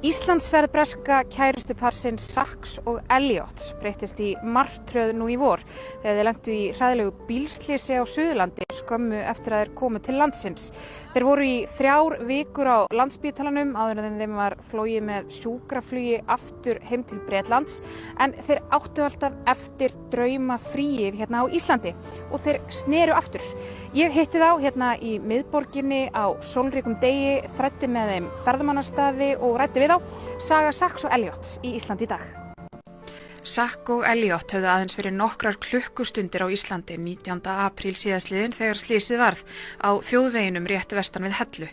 Íslandsferð breska kærustuparsins Zaks og Elliot breyttist í martröð nú í vor þegar þeir lentu í hræðilegu bílslysi á Suðurlandi skömmu eftir að þeir komu til landsins. Þeir voru í 3 vikur á Landspítalanum áður en þeim var flogið með sjúkraflugi aftur heim til Bretlands, en þeir áttu alltaf eftir draumafríið hérna á Íslandi og þeir sneru aftur. Ég hitti þá hérna í miðborginni á sólríkum degi, þræddi með þeim ferðamannastaði og ræddi við þá. Saga Zaks og Elliot í Íslandi í dag. Zak og Elliot höfðu aðeins verið nokkrar klukkustundir á Íslandi 19. apríl síðastliðinn þegar slysið varð á þjóðveginum rétt vestan við Hellu.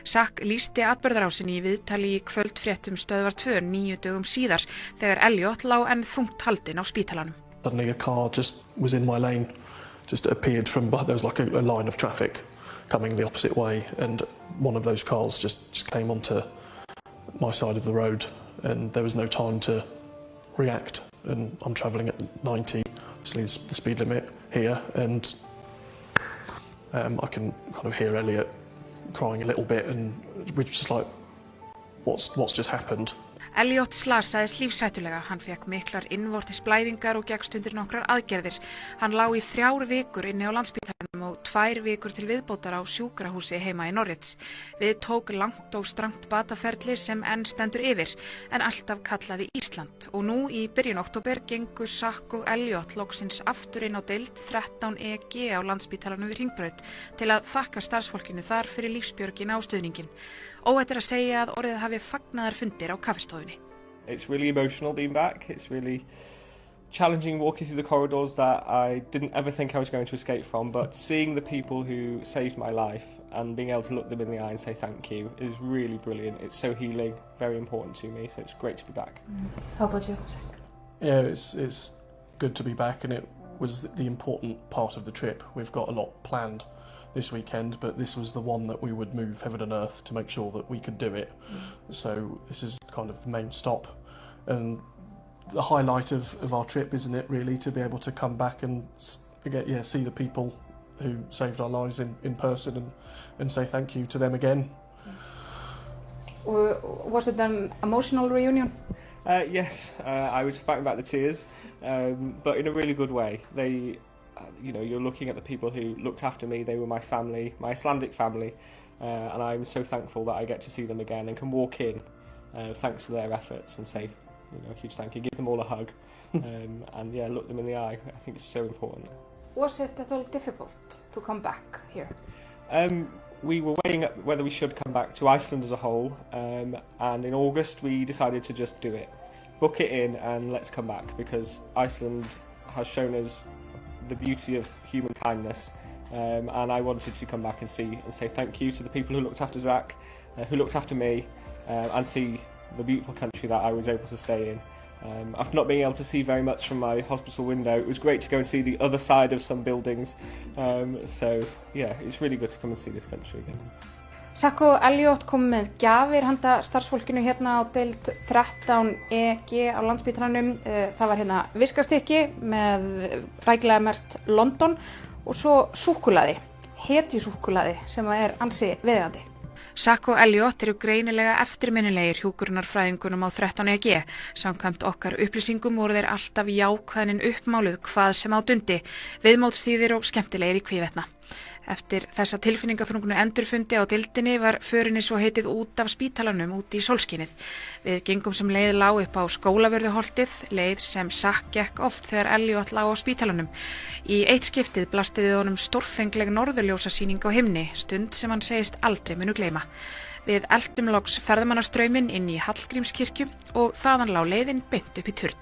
Zak lýsti atburðarásinni í viðtali í kvöldfréttum Stöðvar 2 9 dögum síðar þegar Elliot lá enn þungt haldinn á spítalanum. Suddenly a car just was in my lane, just appeared from, there was like a line of traffic coming the opposite way, and one of those cars just came onto my side of the road, and there was no time to react, and I'm travelling at 90, obviously it's the speed limit here, and I can kind of hear Elliot crying a little bit, and we're just like, what's just happened? Elliot slasaðist lífshættulega, hann fekk miklar innvortis blæðingar og gekkst undir nokkrar aðgerðir. Hann lá í 3 vikur inni á Landspítalanum og 2 vikur til viðbótar á sjúkrahúsi heima í Norwich. Við tók langt og strangt bataferli sem enn stendur yfir, en alltaf kallaði Ísland. Og nú í byrjun október gengur Zak og Elliot loksins aftur inn á deild 13 EG á Landspítalanum við Hringbraut til að þakka starfsfólkinu þar fyrir lífsbjörgina og stuðningin. Óhætt er að segja að orðið hafi fagnaðarfundir á kaffistofunni. It's really emotional being back. It's really challenging walking through the corridors that I didn't ever think I was going to escape from, but seeing the people who saved my life and being able to look them in the eye and say thank you is really brilliant. It's so healing, very important to me, so it's great to be back. How about you, Zak? Yeah, it's good to be back, and it was the important part of the trip. We've got a lot planned this weekend, but this was the one that we would move heaven and earth to make sure that we could do it. So this is kind of the main stop, and the highlight of our trip, isn't it, really, to be able to come back and see the people who saved our lives in person and say thank you to them again. Was it an emotional reunion? Yes, I was fighting back the tears, but in a really good way. You're looking at the people who looked after me. They were my family, my Icelandic family, and I'm so thankful that I get to see them again and can walk in thanks to their efforts and say, a huge thank you, give them all a hug, and look them in the eye. I think it's so important. Was it at all difficult to come back here? We were weighing up whether we should come back to Iceland as a whole, and in August we decided to just do it, book it in, and let's come back, because Iceland has shown us the beauty of human kindness, and I wanted to come back and say thank you to the people who looked after Zak, who looked after me, and see the beautiful country that I was able to stay in. After not being able to see very much from my hospital window, it was great to go and see the other side of some buildings, it's really good to come and see this country again. Zak og Elliot kom með gjafir handa starfsfólkinu hérna á deild 13 EG á Landspítalanum. Það var hérna viskastykki með rækilega merkt London og svo súkkulaði, hetjusúkkulaði sem er ansi viðeigandi. Zak og Elliot eru greinilega eftirminnilegir hjúkrunarfræðingunum á 13 EG. Samkvæmt okkar upplýsingum voru þeir alltaf jákvæðnin uppmáluð hvað sem á dundi, viðmótsþýðir og skemmtilegir í hvívetna. Eftir þessa tilfinningaþrungnu endurfundi á deildinni var förinni svo heitið út af spítalanum út í sólskinið. Við gengum sem leið lá upp á Skólavörðuholtið, leið sem Zak gekk oft þegar Elliot lá á spítalanum. Í eitt skiptið blasti við honum stórfengleg norðurljósasýning á himni, stund sem hann segist aldrei munu gleyma. Við eltum loks ferðamannastrauminn inn í Hallgrímskirkju og þaðan lá leiðin beint upp í turn.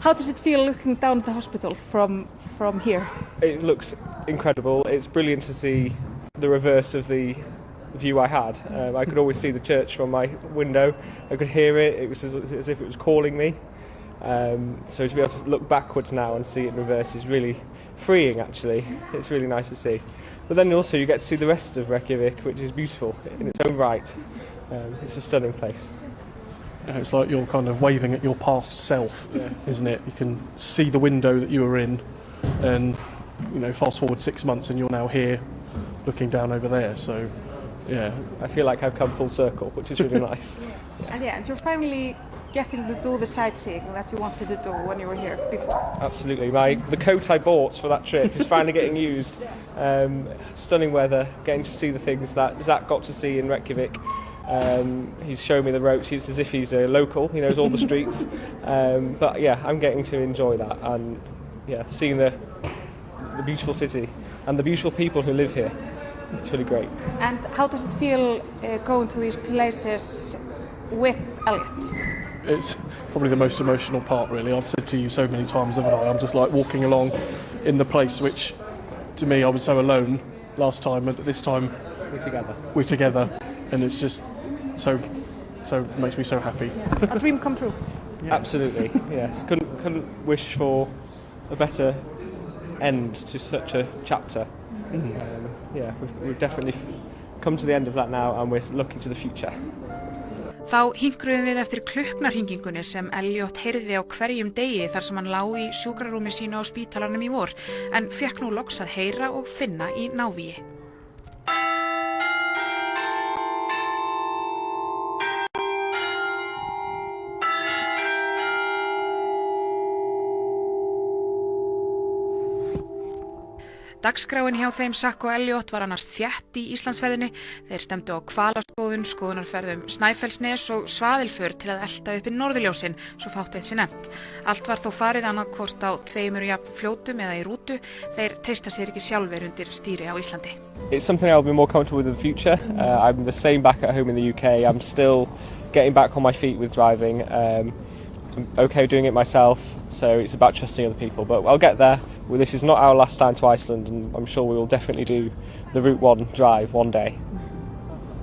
How does it feel looking down at the hospital from here? It looks incredible. It's brilliant to see the reverse of the view I had. I could always see the church from my window. I could hear it. It was as if it was calling me. So to be able to look backwards now and see it in reverse is really freeing, actually. It's really nice to see. But then also you get to see the rest of Reykjavik, which is beautiful in its own right. It's a stunning place. It's like you're kind of waving at your past self, yes. Isn't it? You can see the window that you were in, and fast forward 6 months and you're now here looking down over there, so Yeah. I feel like I've come full circle, which is really nice. And you're finally getting to do the sightseeing that you wanted to do when you were here before. Absolutely. The coat I bought for that trip is finally getting used. Stunning weather, getting to see the things that Zak got to see in Reykjavik. He's showing me the ropes. It's as if he's a local. He knows all the streets. But yeah, I'm getting to enjoy that, and yeah, seeing the beautiful city and the beautiful people who live here. It's really great. And how does it feel going to these places with Elliot? It's probably the most emotional part, really. I've said to you so many times, haven't I? I'm just like walking along in the place which, to me, I was so alone last time, and this time we're together, and it's just so makes me so happy. A dream come true. Yeah. Absolutely, yes. Couldn't wish for a better end to such a chapter. We've definitely come to the end of that now, and we're looking to the future. Þá hinkruðum við eftir klukknarhingingunni sem Elliot heyrði á hverjum degi þar sem hann lá í sjúkrarúmi sínu á spítalanum í vor, en fékk nú loks að heyra og finna í návígi. Dagskráin hjá þeim Zak og Elliot var annars þétt í Íslandsferðinni. Þeir stemdu á hvalaskoðun, skoðunarferðum Snæfellsnes og svaðilför til að elta upp í norðurljósin, svo fátt eitt sé nefnt. Allt var þó farið annarkvort á 2 jafn fljótum eða í rútu. Þeir treysta sér ekki sjálfur undir stýri á Íslandi. It's something I'll be more comfortable with in the future. I'm the same back at home in the UK. I'm still getting back on my feet with driving. I'm okay doing it myself, so it's about trusting other people, but I'll get there. Well, this is not our last time to Iceland, and I'm sure we will definitely do the Route 1 drive one day.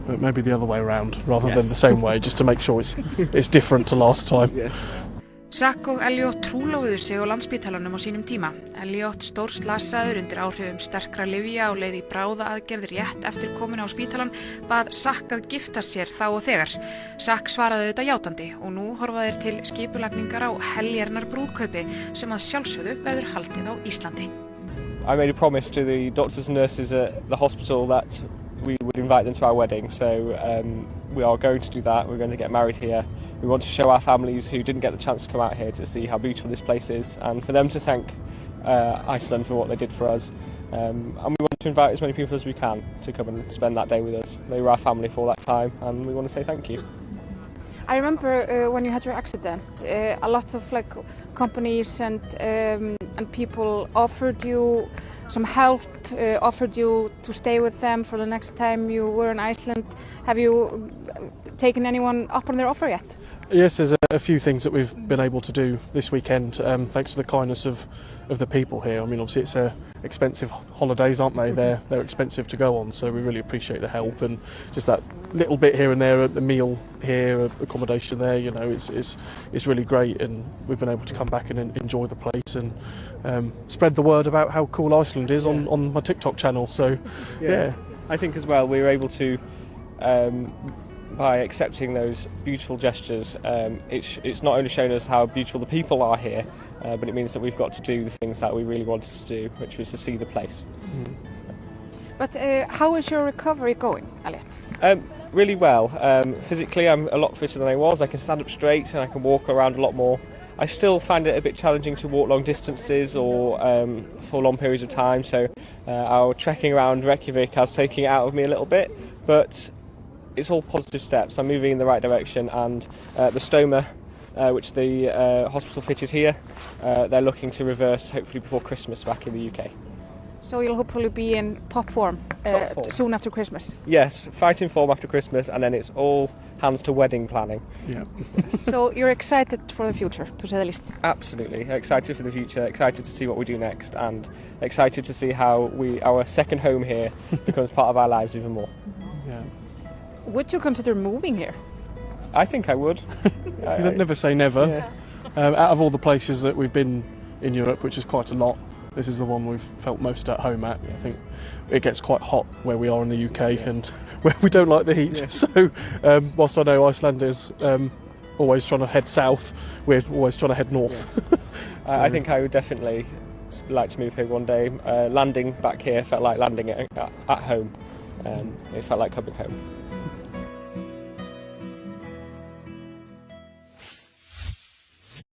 But maybe the other way around, rather than the same way, just to make sure it's different to last time. Yes. Zak og Elliot trúlófuðu sig á Landspítalanum á sínum tíma. Elliot stór slasaður undir áhrifum sterkra lyfja og leið í bráðaaðgerð rétt eftir komuna á spítalan, bað Zak að gifta sér þá og þegar. Zak svaraði þetta játandi og nú horfa þeir til skipulagningar á heljarnar brúðkaupi sem að sjálfsögðu verður haldið á Íslandi. I made a promise to the doctors and nurses at the hospital that we would invite them to our wedding, so we are going to do that. We're going to get married here. We want to show our families who didn't get the chance to come out here to see how beautiful this place is, and for them to thank Iceland for what they did for us. And we want to invite as many people as we can to come and spend that day with us. They were our family for that time, and we want to say thank you. I remember when you had your accident, a lot of companies and people offered you some help, offered you to stay with them for the next time you were in Iceland. Have you taken anyone up on their offer yet? Yes, there's a few things that we've been able to do this weekend, thanks to the kindness of the people here. I mean, obviously it's expensive holidays, aren't they? They're expensive to go on, so we really appreciate the help, and just that little bit here and there, the meal here, accommodation there, you know, it's really great, and we've been able to come back and enjoy the place and spread the word about how cool Iceland is on my TikTok channel. So yeah. I think as well we were able to, by accepting those beautiful gestures, it's not only shown us how beautiful the people are here, but it means that we've got to do the things that we really wanted to do, which was to see the place. But how is your recovery going, Elliot? Really well. Physically I'm a lot fitter than I was. I can stand up straight and I can walk around a lot more. I still find it a bit challenging to walk long distances or for long periods of time, so our trekking around Reykjavik has taken it out of me a little bit, but it's all positive steps. I'm moving in the right direction, and the stoma, which the hospital fitted here, they're looking to reverse hopefully before Christmas back in the UK. So you'll hopefully be in top form soon after Christmas? Yes, fighting form after Christmas, and then it's all hands to wedding planning. Yeah. So you're excited for the future, to say the least? Absolutely, excited for the future, excited to see what we do next, and excited to see how our second home here becomes part of our lives even more. Yeah. Would you consider moving here? I think I would. You never say never. Yeah. Out of all the places that we've been in Europe, which is quite a lot, this is the one we've felt most at home at. I think it gets quite hot where we are in the UK, and where we don't like the heat. Yes. So whilst I know Iceland is always trying to head south, we're always trying to head north. Yes. I think I would definitely like to move here one day. Landing back here felt like landing at home. It felt like coming home.